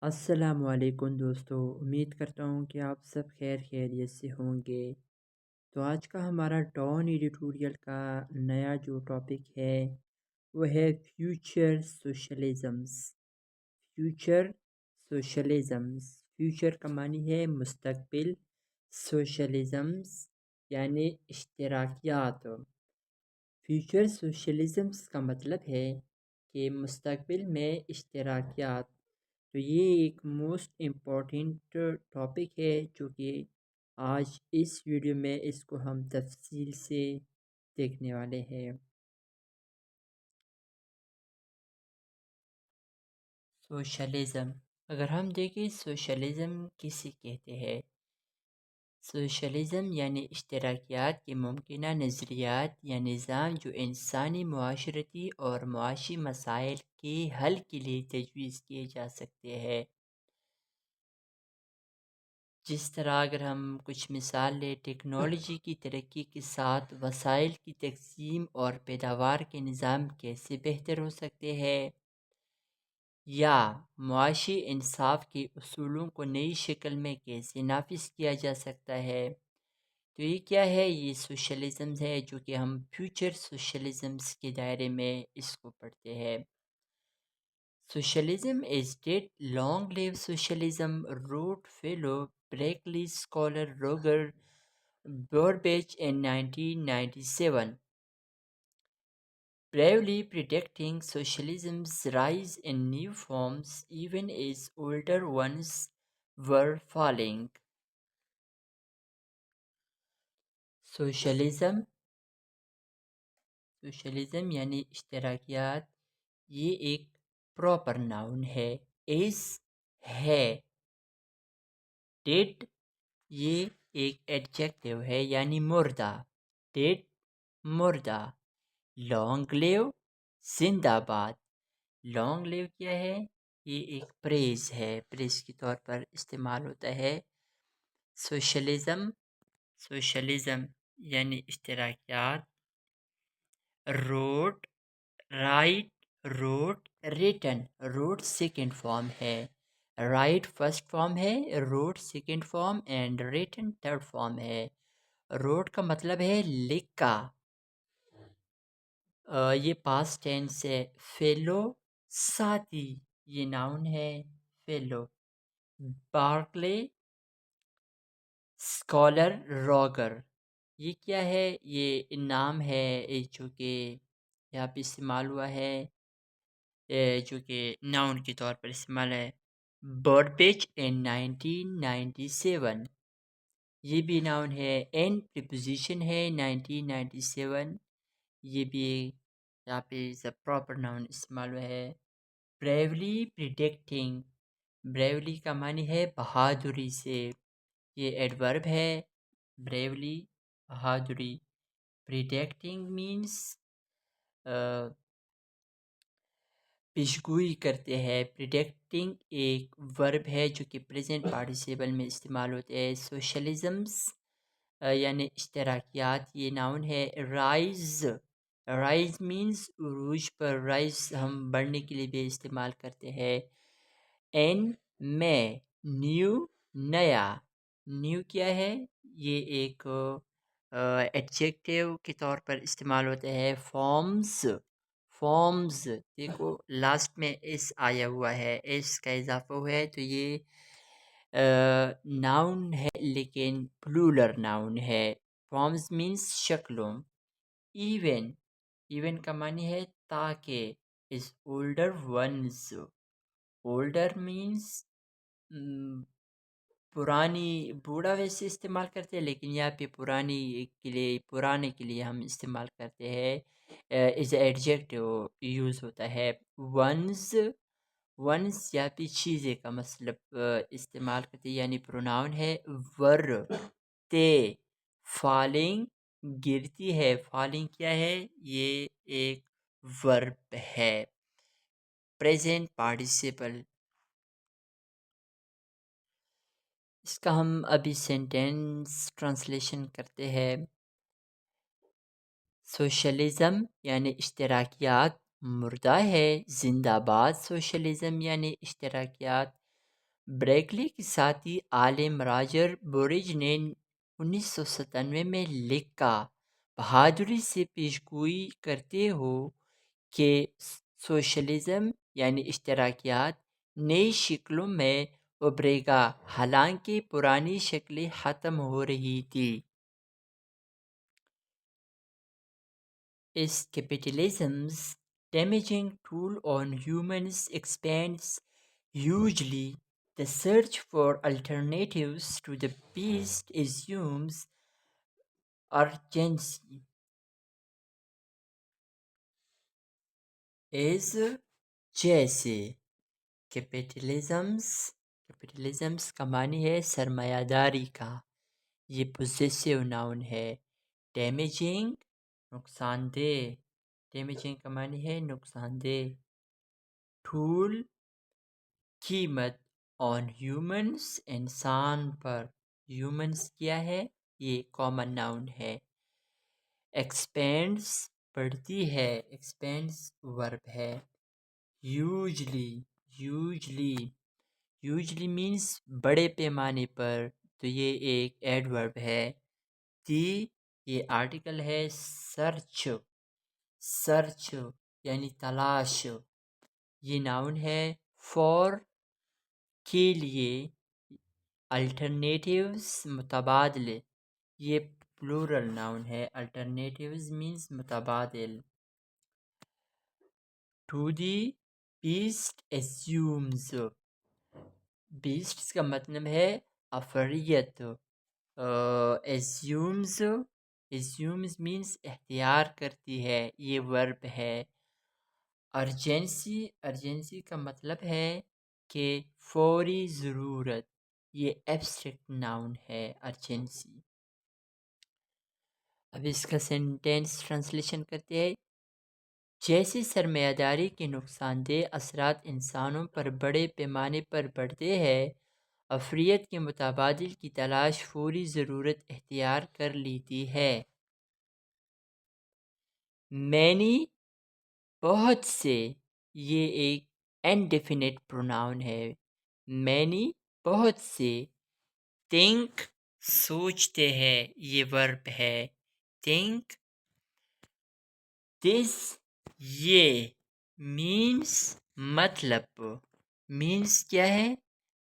السلام علیکم دوستو، امید کرتا ہوں کہ آپ سب خیریت سے ہوں گے۔ تو آج کا ہمارا ڈان ایڈیٹوریل کا نیا جو ٹاپک ہے وہ ہے فیوچر سوشلزمز۔ فیوچر سوشلزمز، فیوچر کا معنی ہے مستقبل، سوشلزمز یعنی اشتراکیات۔ فیوچر سوشلزمز کا مطلب ہے کہ مستقبل میں اشتراکیات۔ تو یہ ایک موسٹ امپورٹنٹ ٹاپک ہے جو کہ آج اس ویڈیو میں اس کو ہم تفصیل سے دیکھنے والے ہیں۔ سوشلزم، اگر ہم دیکھیں سوشلزم کسے کہتے ہیں؟ سوشلزم یعنی اشتراکیات کے ممکنہ نظریات یا نظام جو انسانی معاشرتی اور معاشی مسائل کے حل کے لیے تجویز کیے جا سکتے ہیں۔ جس طرح اگر ہم کچھ مثال لیں، ٹیکنالوجی کی ترقی کے ساتھ وسائل کی تقسیم اور پیداوار کے نظام کیسے بہتر ہو سکتے ہیں، یا معاشی انصاف کے اصولوں کو نئی شکل میں کیسے نافذ کیا جا سکتا ہے۔ تو یہ کیا ہے؟ یہ سوشلزم ہے جو کہ ہم فیوچر سوشلزمز کے دائرے میں اس کو پڑھتے ہیں۔ Socialism is dead. Long live socialism, wrote fellow Berkeley scholar Roger Burbage in 1997, bravely predicting socialism's rise in new forms even as older ones were falling. Socialism یعنی اشتراکیات، یہ ایک پراپر ناؤن ہے۔ اس ہے، ڈیڈ یہ ایک ایڈجیکٹیو ہے یعنی مردہ، ڈیڈ مردہ، لانگ لیو زندہ باد۔ لانگ لیو کیا ہے؟ یہ ایک پریز ہے، پریز کے طور پر استعمال ہوتا ہے۔ سوشلزم یعنی اشتراکیات، wrote write wrote written, wrote second form ہے، رائٹ فرسٹ فارم ہے، wrote second form and written third form ہے۔ روٹ کا مطلب ہے لکھا، یہ پاسٹ ٹینس ہے۔ فیلو ساتھی، یہ ناؤن ہے فیلو۔ بارکلے اسکالر روگر، یہ کیا ہے؟ یہ نام ہے جو کہ یہاں پہ استعمال ہوا ہے، جو کہ ناؤن کے طور پر استعمال ہے۔ بربیج ان 1997، یہ بھی ناؤن ہے، این پریپوزیشن ہے 1997، یہ بھی یہاں پہ پراپر ناؤن استعمال ہوا ہے۔ بریولی پریڈکٹنگ، بریولی کا معنی ہے بہادری سے، یہ ایڈورب ہے، بریولی بہادری۔ پریڈکٹنگ مینس پیشگوئی کرتے ہیں۔ پریڈکٹنگ ایک ورب ہے جو کہ پریزنٹ پارٹیسیپل میں استعمال ہوتے ہیں۔ سوشلزمز یعنی اشتراکیات، یہ ناؤن ہے۔ رائز، رائز مینس عروج پر، رائز ہم بڑھنے کے لیے بھی استعمال کرتے ہیں۔ این میں، نیو نیا، نیو کیا ہے؟ یہ ایک ایڈجیکٹیو کے طور پر استعمال ہوتا ہے۔ فارمز دیکھو لاسٹ میں ایس آیا ہوا ہے، ایس کا اضافہ ہوا ہے، تو یہ ناؤن ہے لیکن پلورل ناؤن ہے۔ فارمز مینس شکلوں۔ ایون، ایون کا معنی ہے تاکہ، as older ones, older means پرانی، بوڑھا ویسے استعمال کرتے ہیں لیکن یہاں پہ پرانی کے لیے، پرانے کے لیے ہم استعمال کرتے ہیں، از ایڈجیکٹیو یوز ہوتا ہے۔ ونز، ونز یہاں پہ چیزیں کا مطلب استعمال کرتے ہیں یعنی پروناؤن ہے۔ ور تے، فالنگ گرتی ہے، فالنگ کیا ہے؟ یہ ایک ورب ہے، پریزنٹ پارٹیسیپل۔ اس کا ہم ابھی سینٹینس ٹرانسلیشن کرتے ہیں۔ سوشلزم یعنی اشتراکیات مردہ ہے، زندہ باد۔ سوشلزم یعنی اشتراکیات بریکلی کے ساتھی عالم راجر بورج نے 1997 میں لکھا، بہادری سے پیشگوئی کرتے ہو کہ سوشلزم یعنی اشتراکیات نئی شکلوں میں ابھرے گا، حالانکہ پرانی شکلیں ختم ہو رہی تھی۔ Is capitalism's damaging toll on humans expands hugely. The search for alternatives to the beast assumes urgency. Is جیسے کیپٹلزمس کا معنی ہے سرمایہ داری کا، یہ پوزیسیو ناؤن ہے۔ ڈیمیجنگ نقصان دہ، ڈیمیجنگ کا معنی ہے نقصان دہ۔ ٹول قیمت، آن ہیومنس انسان پر، ہیومنس کیا ہے؟ یہ کامن ناؤن ہے۔ ایکسپینڈس بڑھتی ہے، ایکسپینڈس ورب ہے۔ ہیوجلی، ہیوجلی مینس بڑے پیمانے پر، تو یہ ایک ایڈورب ہے۔ دی یہ آرٹیکل ہے۔ سرچ یعنی تلاش، یہ ناؤن ہے۔ فور کے لیے، الٹرنیٹیوز متبادل، یہ پلورل ناؤن ہے۔ الٹرنیٹیوز مینس متبادل۔ To the best assumes، best کا مطلب ہے افریت۔ assumes مینس اختیار کرتی ہے، یہ ورب ہے۔ ارجنسی کا مطلب ہے کہ فوری ضرورت، یہ ایبسٹریکٹ ناؤن ہے ارجنسی۔ اب اس کا سینٹینس ٹرانسلیشن کرتے ہیں۔ جیسے سرمایہ داری کے نقصان دہ اثرات انسانوں پر بڑے پیمانے پر بڑھتے ہیں، افریت کے متبادل کی تلاش فوری ضرورت اختیار کر لیتی ہے۔ مینی بہت سے، یہ ایک انڈیفینٹ پروناؤن ہے۔ مینی بہت سے۔ تھنک سوچتے ہیں، یہ ورب ہے۔ تھنک دس یہ مینس مطلب، مینس کیا ہے؟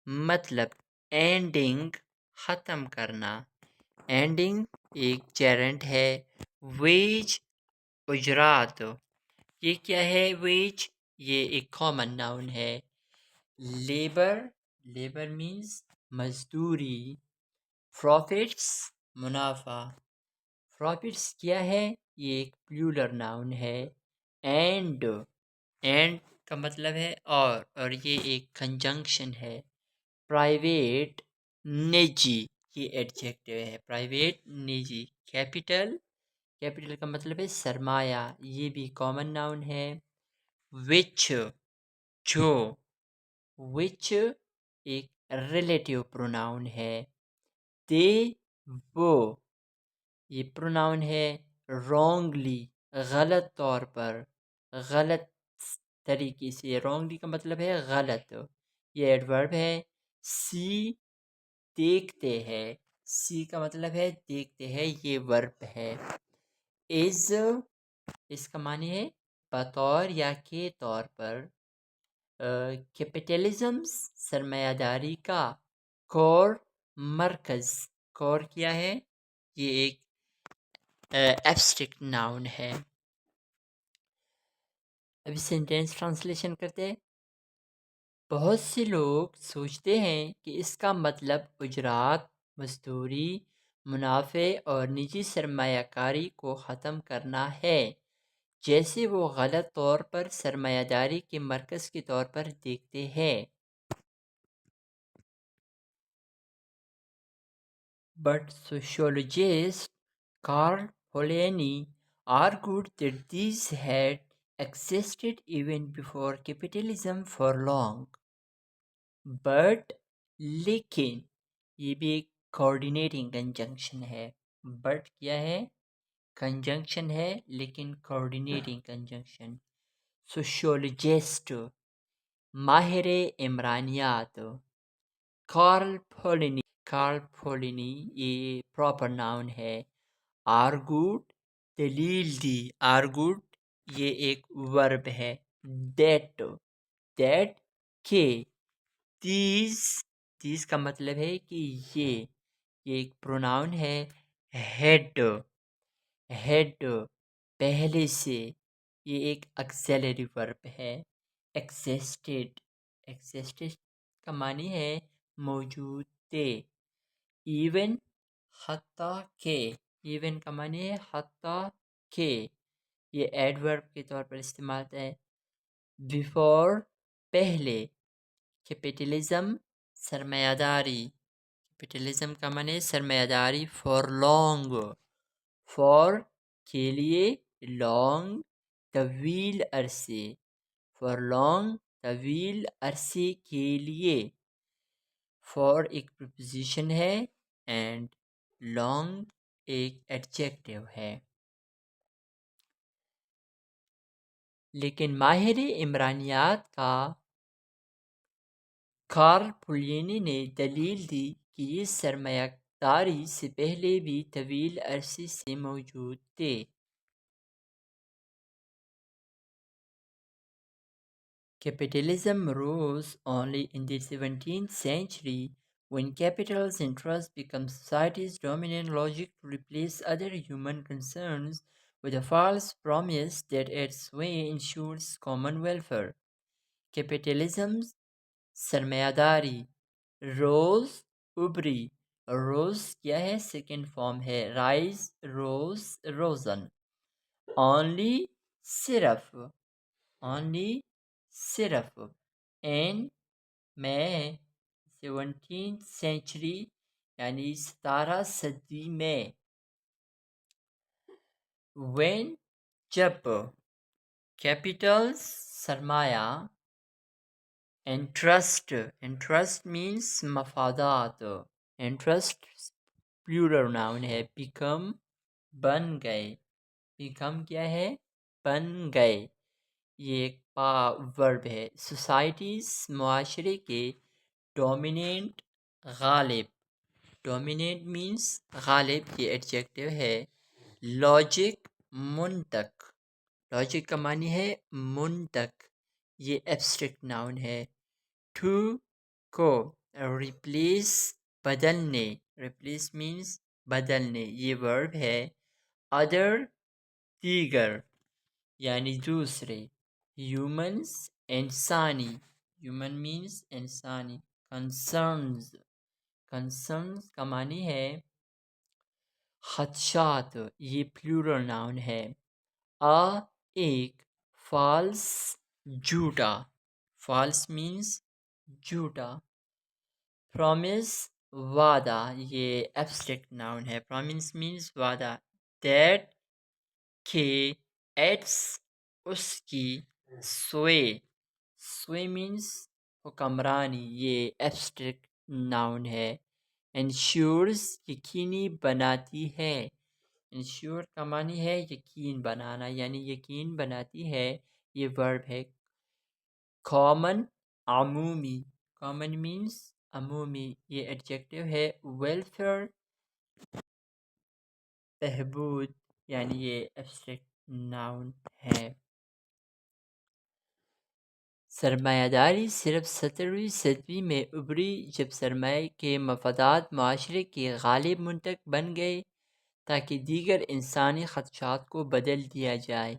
مطلب اینڈنگ ختم کرنا۔ اینڈنگ ایک جیرنٹ ہے۔ ویج اجرات، یہ کیا ہے؟ ویج یہ ایک کامن ناؤن ہے۔ لیبر مینس مزدوری۔ پروفٹس منافع، پروفٹس کیا ہے؟ یہ ایک پلورل ناؤن ہے۔ اینڈ کا مطلب ہے اور یہ ایک کنجنکشن ہے۔ پرائیویٹ نجی، یہ ایڈجیکٹو ہے۔ پرائیویٹ نجی۔ کیپٹل کا مطلب ہے سرمایہ، یہ بھی کامن ناؤن ہے۔ وچ جو، وچ ایک ریلیٹیو پروناؤن ہے۔ دے وہ، یہ پروناؤن ہے۔ رونگلی غلط طور پر، غلط طریقے سے۔ رونگلی کا مطلب ہے غلط، یہ ایڈورب ہے۔ سی دیکھتے ہیں، سی کا مطلب ہے دیکھتے ہیں، یہ ورب ہے۔ از اس کا معنی ہے بطور یا کے طور پر۔ کیپٹلزم سرمایہ داری کا کور مرکز، کور کیا ہے؟ یہ ایک ایبسٹریکٹ ناؤن ہے۔ ابھی سینٹینس ٹرانسلیشن کرتے ہیں۔ بہت سے لوگ سوچتے ہیں کہ اس کا مطلب اجرات، مزدوری، منافع اور نجی سرمایہ کاری کو ختم کرنا ہے، جیسے وہ غلط طور پر سرمایہ داری کے مرکز کے طور پر دیکھتے ہیں۔ But sociologist Carl Polanyi argued that these had existed even before capitalism for long. But لیکن، یہ بھی ایک کوآرڈینیٹنگ کنجنکشن ہے۔ بٹ کیا ہے؟ کنجنکشن ہے، لیکن کوآرڈینیٹنگ کنجنکشن۔ سوشیولوجسٹ ماہر عمرانیات، کارل پولینی یہ پراپر ناؤن ہے. آرگوڈ دلیل دی. آرگوڈ یہ ایک ورب ہے. دیٹ کہ. دیز کا مطلب ہے کہ یہ ایک پروناؤن ہے. ہیڈ پہلے سے، یہ ایک ایکسیلری ورب ہے. ایکسسٹڈ کا معنی ہے موجود تھے. ایون حتیٰ کہ. ایون کا معنی ہے حتیٰ کہ، یہ ایڈورب کے طور پر استعمال ہے. بیفور پہلے. کیپٹلزم سرمایہ داری. کیپٹلزم کا معنی ہے سرمایہ داری. فور کے لیے. لانگ طویل عرصے. فار لانگ طویل عرصے کے لیے. فور ایک پریپوزیشن ہے اینڈ لانگ ایک ایڈجیکٹو ہے. لیکن ماہر عمرانیات کا کارل پولینی نے دلیل دی کہ یہ سرمایہ داری سے پہلے بھی طویل عرصے سے موجود تھے. Capitalism rose only in the 17th century when capital's interest became society's dominant logic to replace other human concerns with a false promise that its way ensures common welfare. Capitalism's سرمایہ داری. روز ابری. روز کیا ہے؟ سیکنڈ فارم ہے. Rise روزن. Only صرف. And میں 17th century یعنی 17 صدی میں. وین جب. کیپٹل سرمایہ. انٹرسٹ مینس مفادات. انٹرسٹ پلورل ناؤن ہے. بیکم بن گئے. بیکم کیا ہے؟ بن گئے. یہ ایک ورب ہے. سوسائٹیز معاشرے کے. ڈومیننٹ غالب. ڈومیننٹ مینس غالب، یہ ایڈجیکٹو ہے. لاجک منطق. لاجک کا معنی ہے منطق، یہ ایبسٹریکٹ ناؤن ہے. ٹو کو. ریپلیس بدلنے. ریپلیس مینس بدلنے، یہ ورب ہے. ادر دیگر یعنی دوسرے. ہیومنس انسانی. ہیومن مینس انسانی. کنسرنز کا معنی ہے خدشات، یہ پلورل ناؤن ہے. ایک. فالس جھوٹا. فالس مینس جھوٹا. پرومس وعدہ، یہ ایبسٹریکٹ ناؤن ہے. پرومس مینس وعدہ. دیٹ کہ. ایٹس اس کی. سوے مینس حکمرانی، یہ ایبسٹریکٹ ناؤن ہے. انشورز یقینی بناتی ہے. انشور کا معنی ہے یقین بنانا، یعنی یقین بناتی ہے، یہ ورب ہے. کامن عمومی. کامن مینس عمومی، یہ ایڈجیکٹو ہے. ویلفیئر بہبود، یعنی یہ ایبسٹریکٹ ناؤن ہے. سرمایہ داری صرف 17ویں صدی میں ابھری جب سرمایہ کے مفادات معاشرے کے غالب منطق بن گئے تاکہ دیگر انسانی خدشات کو بدل دیا جائے،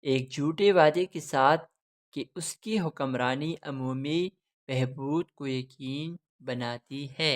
ایک جھوٹے وعدے کے ساتھ کہ اس کی حکمرانی عمومی بہبود کو یقین بناتی ہے.